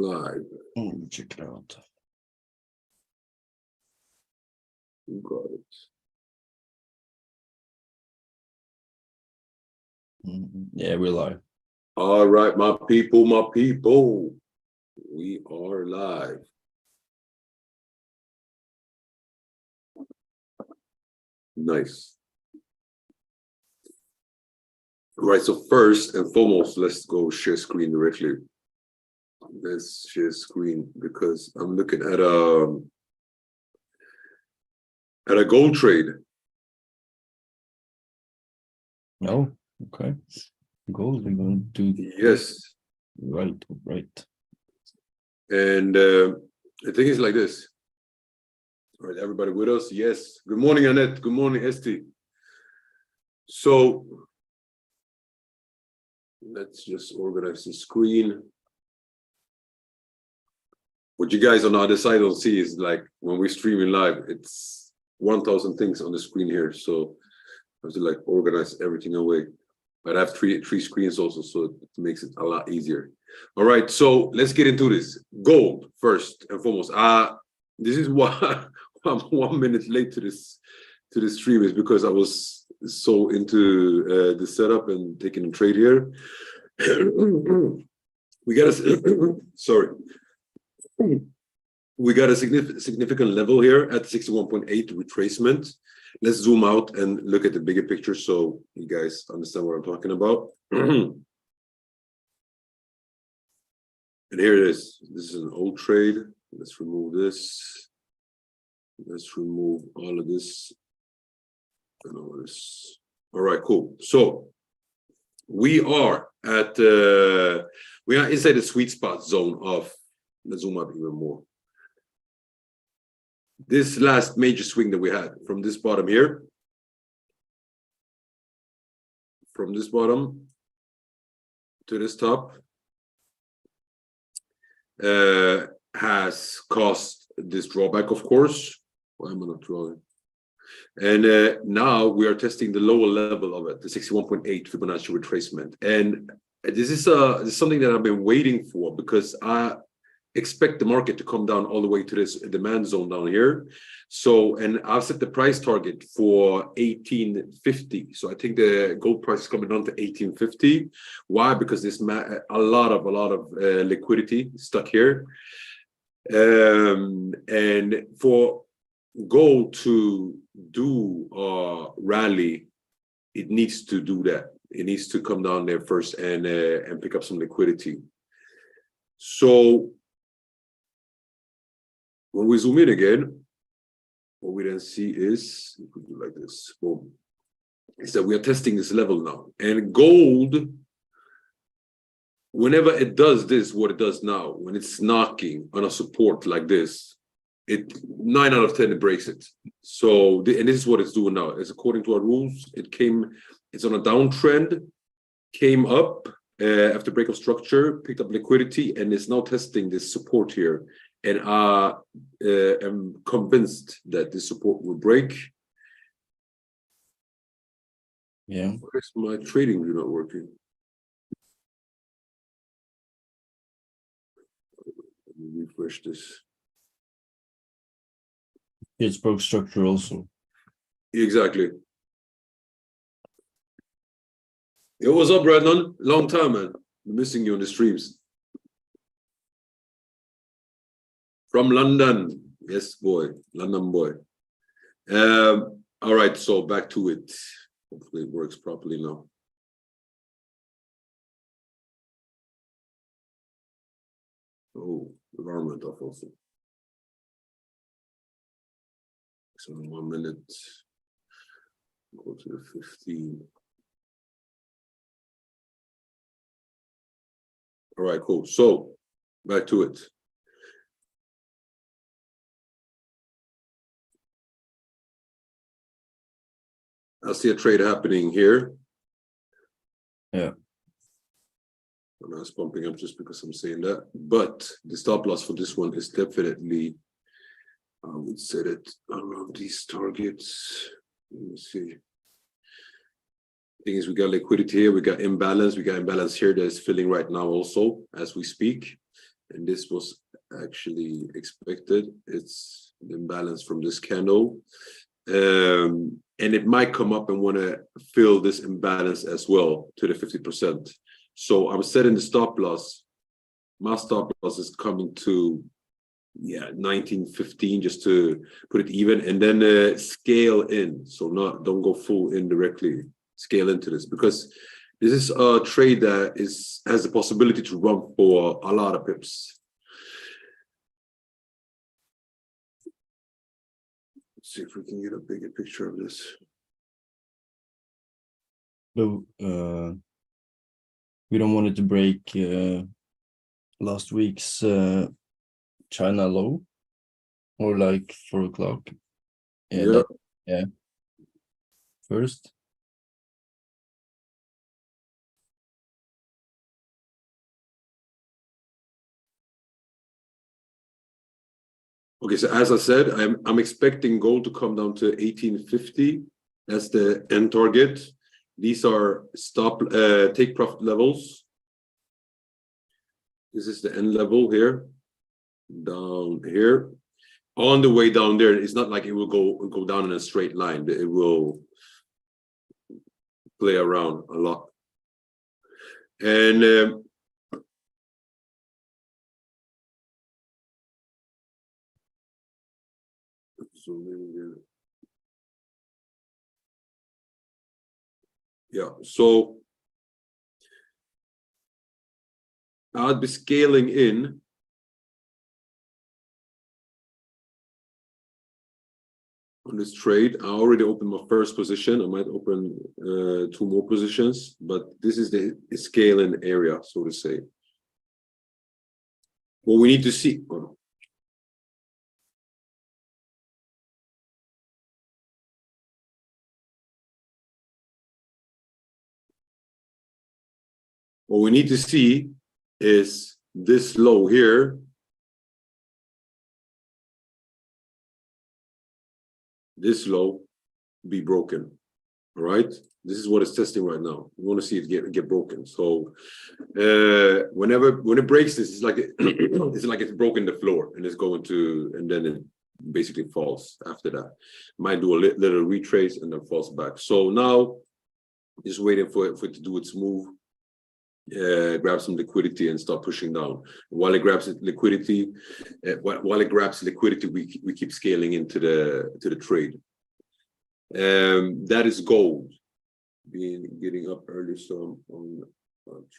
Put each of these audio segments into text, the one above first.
live. Check it out. Got it. Yeah, we're live. All right, my people. We are live. Nice. Right, so first and foremost, let's go share screen directly. Let's share screen because I'm looking at a gold trade. No, okay. Gold, we're going to do. Yes. Right. And the thing is like this. All right, everybody with us? Yes. Good morning, Annette. Good morning, Esti. So let's just organize the screen. What you guys on the other side don't see is like when we're streaming live, it's 1,000 things on the screen here. So I have to like organize everything away. But I have three screens also, so it makes it a lot easier. All right, so let's get into this. Gold first and foremost. This is why I'm 1 minute late to this stream, is because I was so into the setup and taking a trade here. We got a sorry. We got a significant level here at 61.8 retracement. Let's zoom out and look at the bigger picture so you guys understand what I'm talking about. And here it is. This is an old trade. Let's remove this. Let's remove all of this and all of this. All right, cool. So we are at we are inside the sweet spot zone of, let's zoom out even more. This last major swing that we had from this bottom here, from this bottom to this top, has caused this drawback, of course. Why am I not drawing? And now we are testing the lower level of it, the 61.8 Fibonacci retracement. And this is something that I've been waiting for, because I expect the market to come down all the way to this demand zone down here. So, and I've set the price target for 1850. So I think the gold price is coming down to 1850. Why? Because there's a lot of liquidity stuck here. And for gold to do a rally, it needs to do that. It needs to come down there first and pick up some liquidity. So when we zoom in again, what we then see is, if we do like this, boom, is that we are testing this level now. And gold, whenever it does this, what it does now, when it's knocking on a support like this, 9 out of 10 it breaks it. So and this is what it's doing now. It's according to our rules. It's on a downtrend, came up after break of structure, picked up liquidity, and is now testing this support here. And I am convinced that this support will break. Yeah. Why is my trading view not working? Let me refresh this. It's broke structure also. Exactly. Yo, what's up, Brandon? Long time, man. I'm missing you on the streams. From London. Yes, boy. London boy. All right, so back to it. Hopefully it works properly now. Oh, environment off also. So 1 minute. Go to the 15. All right, cool. So back to it. I see a trade happening here. Yeah. And I was pumping up just because I'm saying that. But the stop loss for this one is definitely, I would set it around these targets. Let me see. Thing is, we got liquidity here, we got imbalance here that is filling right now also as we speak. and this was actually expected. It's an imbalance from this candle. And it might come up and want to fill this imbalance as well to the 50%. So I'm setting the stop loss. My stop loss is coming to 1915, just to put it even, and then scale in. So don't go full in directly. Scale into this, because this is a trade that has the possibility to run for a lot of pips. Let's see if we can get a bigger picture of this. So we don't want it to break last week's China low, or like 4 o'clock. Yeah. First. Okay, so as I said, I'm expecting gold to come down to 1850. That's the end target. These are take profit levels. This is the end level here, down here. On the way down there, it's not like it will go down in a straight line. It will play around a lot. And so I'll be scaling in on this trade. I already opened my first position. I might open 2 more positions, but this is the scaling area, so to say. What we need to see. What we need to see is this low here. This low be broken. All right. This is what it's testing right now. We want to see it get broken. So when it breaks this, it's like it's broken the floor, and it's going to, and then it basically falls after that. Might do a little retrace and then falls back. So now just waiting for it to do its move. Grab some liquidity and start pushing down. While it grabs liquidity, we keep scaling into the trade. That is gold getting up early. So on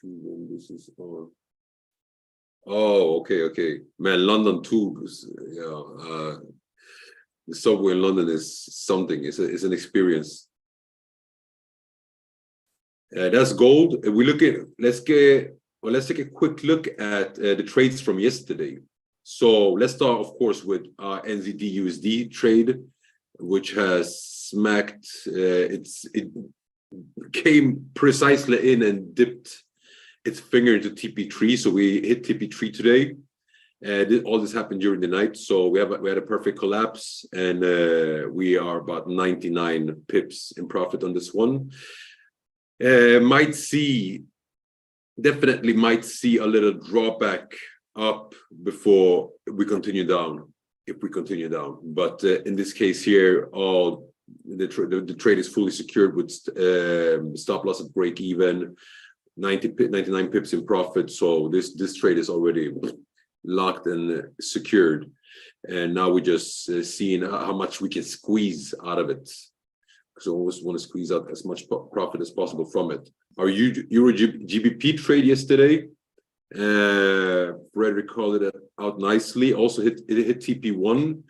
Tuesday, this is on. Oh, okay, man. London too. The subway in London is something. It's an experience. That's gold. We look at let's take a quick look at the trades from yesterday. So let's start, of course, with our NZD USD trade, which has smacked. It came precisely in and dipped its finger into TP3. So we hit TP3 today. All this happened during the night. So we had a perfect collapse, and we are about 99 pips in profit on this one. Definitely might see a little drawback up before we continue down, if we continue down. But in this case here, the trade is fully secured with stop loss at break even, 99 pips in profit. So this trade is already locked and secured, and now we're just seeing how much we can squeeze out of it. Because I always want to squeeze out as much profit as possible from it. Our Euro GBP trade yesterday, Frederick called it out nicely. Also hit TP1,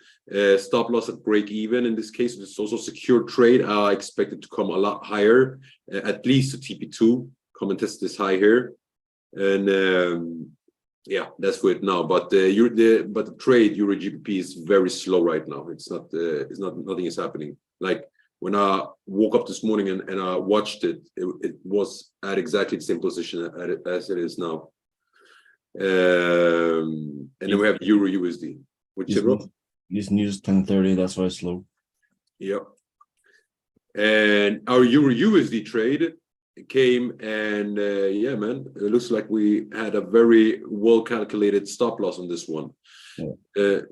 stop loss at break even. In this case, it's also secure trade. I expect it to come a lot higher, at least to TP2. Come and test this high here, and that's for it now. But the trade Euro GBP is very slow right now. Nothing is happening. Like, when I woke up this morning and I watched it, it was at exactly the same position as it is now. And then we have Euro USD. This news 10:30. That's why it's slow. Yep. And our Euro USD trade came and yeah, man, it looks like we had a very well calculated stop loss on this one. Yeah.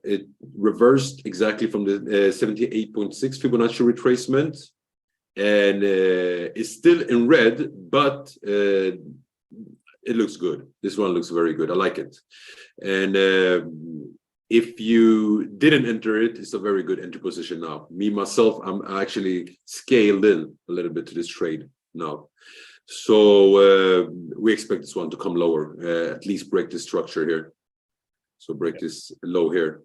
It reversed exactly from the 78.6 Fibonacci retracement, and it's still in red, but it looks good. This one looks very good. I like it. And if you didn't enter it, it's a very good entry position now. Me, myself, I'm actually scaled in a little bit to this trade now. So we expect this one to come lower, at least break this structure here. So break this low here.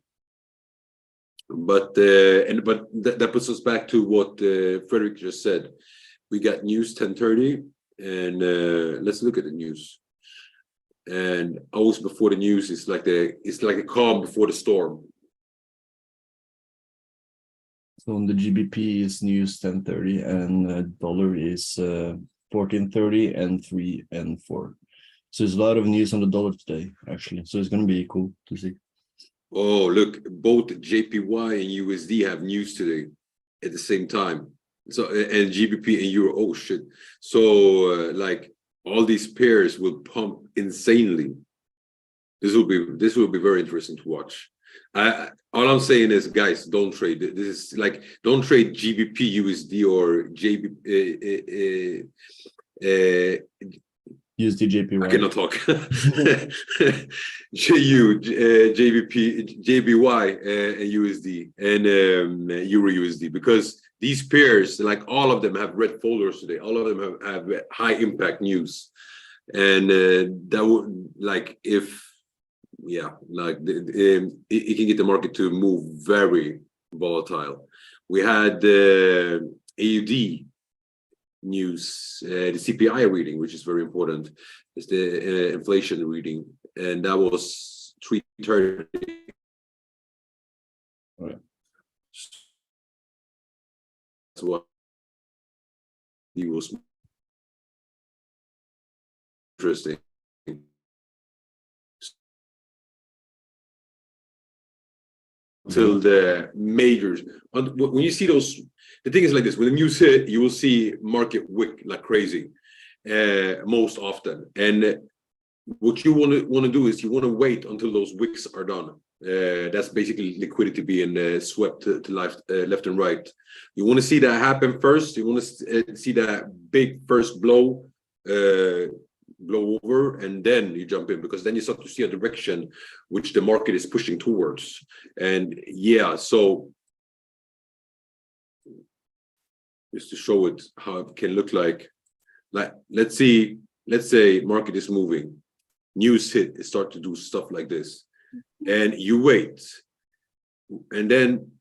But that puts us back to what Frederick just said. We got news 10:30, and let's look at the news. And always before the news, it's like a calm before the storm. So on the GBP is news 10:30, and dollar is 14:30 and 3 and 4. So there's a lot of news on the dollar today, actually. So it's going to be cool to see. Oh, look, both JPY and USD have news today at the same time. So, and GBP and Euro, oh shit. So, like, all these pairs will pump insanely. This will be very interesting to watch. All I'm saying is, guys, don't trade. This is like, don't trade GBP USD or USD JPY. I cannot talk. JBY and USD and Euro USD, because these pairs, like all of them, have red folders today. All of them have high impact news, and that would, like, if like it can get the market to move very volatile. We had AUD news, the CPI reading, which is very important. It's the inflation reading, and that was 3:30. Right. That's what he was interesting. Till the majors. When you see those, the thing is like this: when the news hit, you will see market wick like crazy, most often. And what you want to do is you want to wait until those wicks are done. That's basically liquidity being swept to left and right. You want to see that happen first. You want to see that big first blow over, and then you jump in, because then you start to see a direction which the market is pushing towards. And yeah, so just to show it how it can look like let's say market is moving, news hit, it start to do stuff like this, and you wait, and then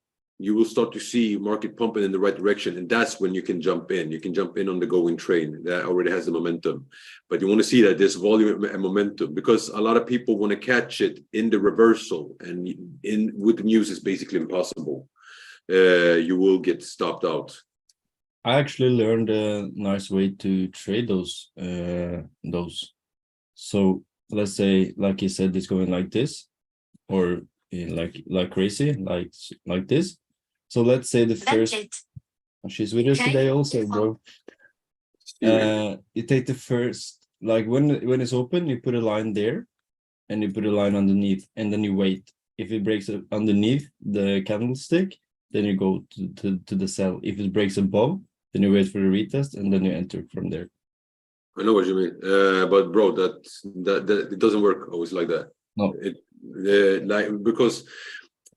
you will start to see market pumping in the right direction, and that's when you can jump in. You can jump in on the going train that already has the momentum. But you want to see that there's volume and momentum, because a lot of people want to catch it in the reversal, and with the news is basically impossible. You will get stopped out. I actually learned a nice way to trade those. So let's say, like you said, it's going like this, or like crazy, like this. So let's say the first. She's with us today also, bro. You take the first, like when it's open, you put a line there, and you put a line underneath, and then you wait. If it breaks underneath the candlestick, then you go to the sell. If it breaks above, then you wait for the retest, and then you enter from there. I know what you mean, but bro, that it doesn't work always like that. No, because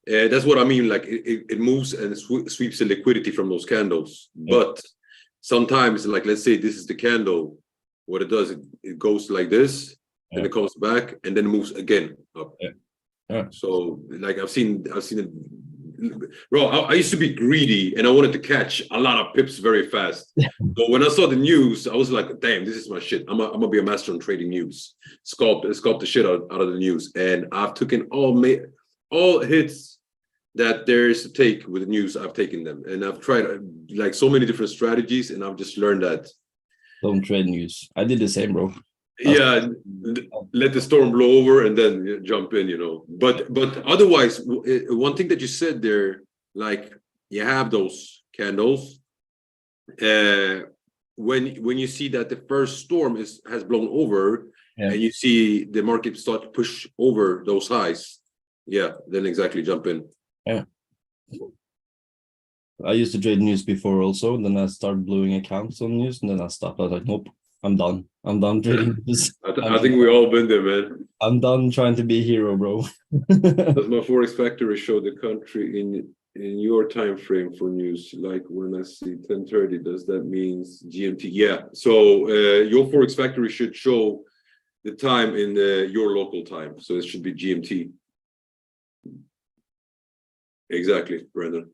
that's what I mean. Like it moves and sweeps the liquidity from those candles. Yeah. But sometimes, like, let's say this is the candle. What it does, it goes like this, then it comes back, and then it moves again up. Yeah. So, like, I've seen it. Bro, I used to be greedy, and I wanted to catch a lot of pips very fast. But when I saw the news, I was like, damn, this is my shit. I'm gonna be a master on trading news. Sculpt the shit out of the news. And I've taken all hits that there is to take with the news. I've taken them, and I've tried like so many different strategies, and I've just learned that don't trade news. I did the same, bro. Yeah, let the storm blow over and then jump in, you know. But otherwise, one thing that you said there, like, you have those candles, when you see that the first storm has blown over, Yeah. and you see the market start to push over those highs, yeah, then exactly jump in. Yeah. I used to trade news before also, then I started blowing accounts on news, and then I stopped. I was like, nope, I'm done. I'm done trading this. I think we all been there, man. I'm done trying to be a hero, bro. Does my Forex Factory show the country in your time frame for news? Like when I see 10:30, does that mean GMT? Yeah. So your Forex Factory should show the time in your local time. So it should be GMT. Exactly, Brandon.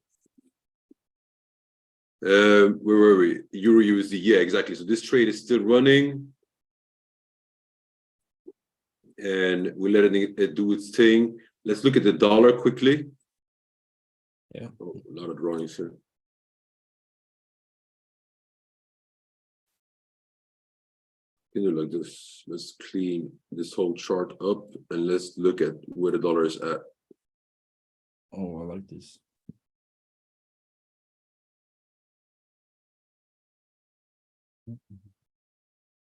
Where were we? Euro USD. Yeah, exactly. So this trade is still running, and we're letting it do its thing. Let's look at the dollar quickly. Yeah. Oh, a lot of drawings here. Continue like this. Let's clean this whole chart up, and let's look at where the dollar is at. Oh, I like this.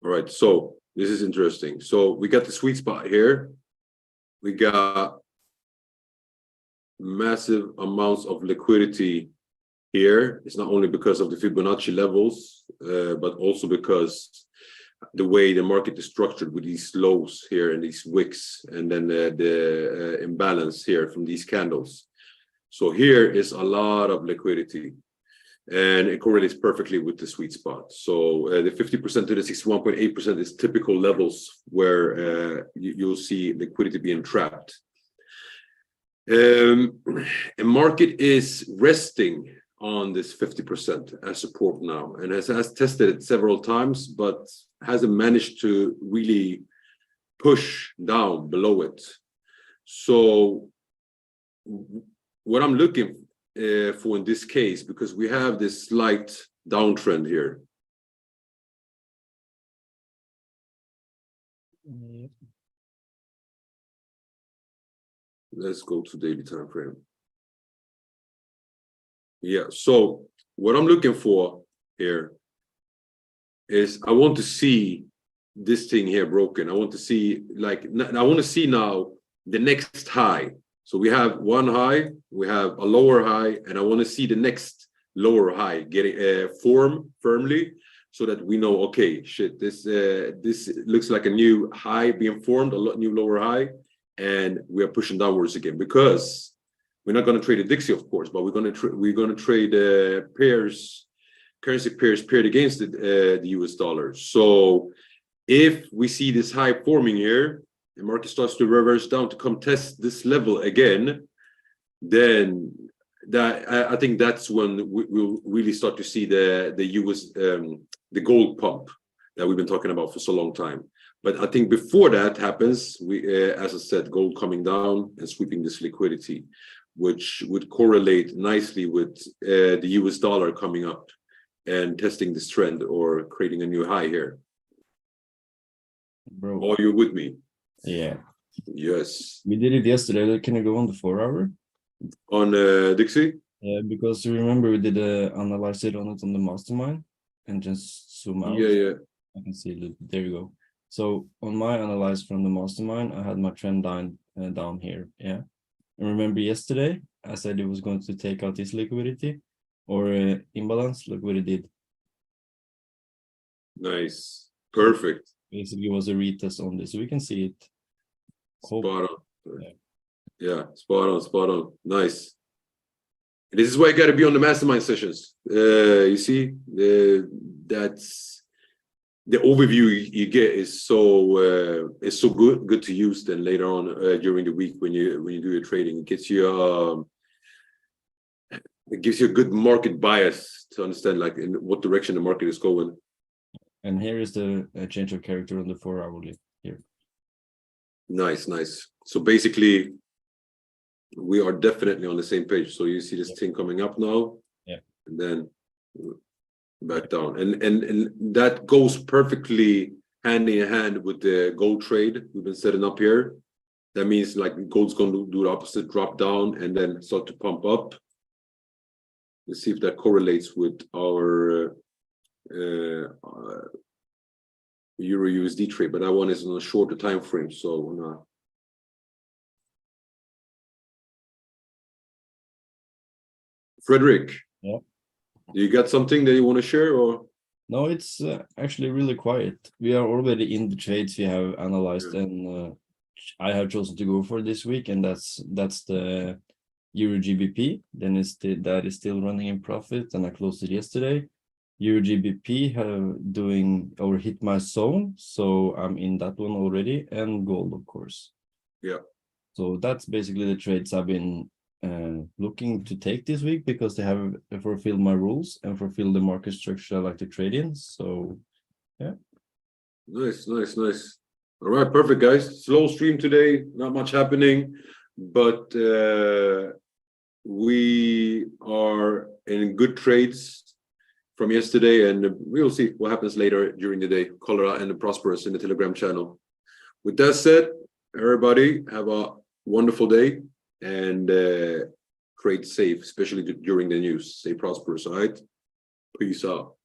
All right, so this is interesting. So we got the sweet spot here. We got massive amounts of liquidity here. It's not only because of the Fibonacci levels, but also because the way the market is structured with these lows here and these wicks, and then the imbalance here from these candles. So here is a lot of liquidity, and it correlates perfectly with the sweet spot. So the 50% to the 61.8% is typical levels where you'll see liquidity being trapped. A market is resting on this 50% as support now, and has tested it several times, but hasn't managed to really push down below it. So what I'm looking for in this case, because we have this slight downtrend here. Let's go to daily time frame. Yeah, so what I'm looking for here is I want to see this thing here broken. I want to see, like, I want to see now the next high. So we have one high, we have a lower high, and I want to see the next lower high getting form firmly, so that we know, okay, shit, this looks like a new high being formed, a new lower high, and we are pushing downwards again. Because we're not going to trade a Dixie, of course, but we're going to trade pairs, currency pairs paired against the US dollar. So if we see this high forming here, the market starts to reverse down to come test this level again, then I think that's when we'll really start to see the US the gold pump that we've been talking about for so long time. But I think before that happens, we as I said, gold coming down and sweeping this liquidity, which would correlate nicely with the US dollar coming up and testing this trend or creating a new high here. Bro, Are you with me? yeah. Yes. We did it yesterday. Can I go on the 4 hour? On Dixie? Yeah, because you remember we did analyze it on the mastermind and just zoom out. Yeah. I can see it. There you go. So on my analyze from the mastermind, I had my trend line down here. Yeah. And remember yesterday, I said it was going to take out this liquidity or imbalance. Look what it did. Nice. Perfect. Basically, it was a retest on this. So we can see it. Spot on. Yeah. Yeah, spot on. Nice. This is why you got to be on the mastermind sessions. You see, that's the overview you get is so good to use. Then later on during the week when you do your trading, it gives you a good market bias to understand like in what direction the market is going. And here is the change of character on the 4 hourly here. Nice. So basically, we are definitely on the same page. So you see this thing coming up now, yeah, and then back down, and that goes perfectly hand in hand with the gold trade we've been setting up here. That means like gold's going to do the opposite, drop down, and then start to pump up. Let's see if that correlates with our Euro USD trade, but that one is on a shorter time frame, so no. Frederick, Yeah. do you got something that you want to share, or? No, it's actually really quiet. We are already in the trades we have analyzed, Yeah. and I have chosen to go for this week, and that's the Euro GBP. Then that is still running in profit, and I closed it yesterday. Euro GBP have doing or hit my zone, so I'm in that one already, and gold, of course. Yeah. So that's basically the trades I've been looking to take this week, because they have fulfilled my rules and fulfilled the market structure I like to trade in. So yeah. Nice. All right, perfect, guys. Slow stream today, not much happening, but we are in good trades from yesterday, and we'll see what happens later during the day. Cholera and the Prosperous in the Telegram channel. With that said, everybody have a wonderful day, and trade safe, especially during the news. Stay prosperous, all right? Peace out.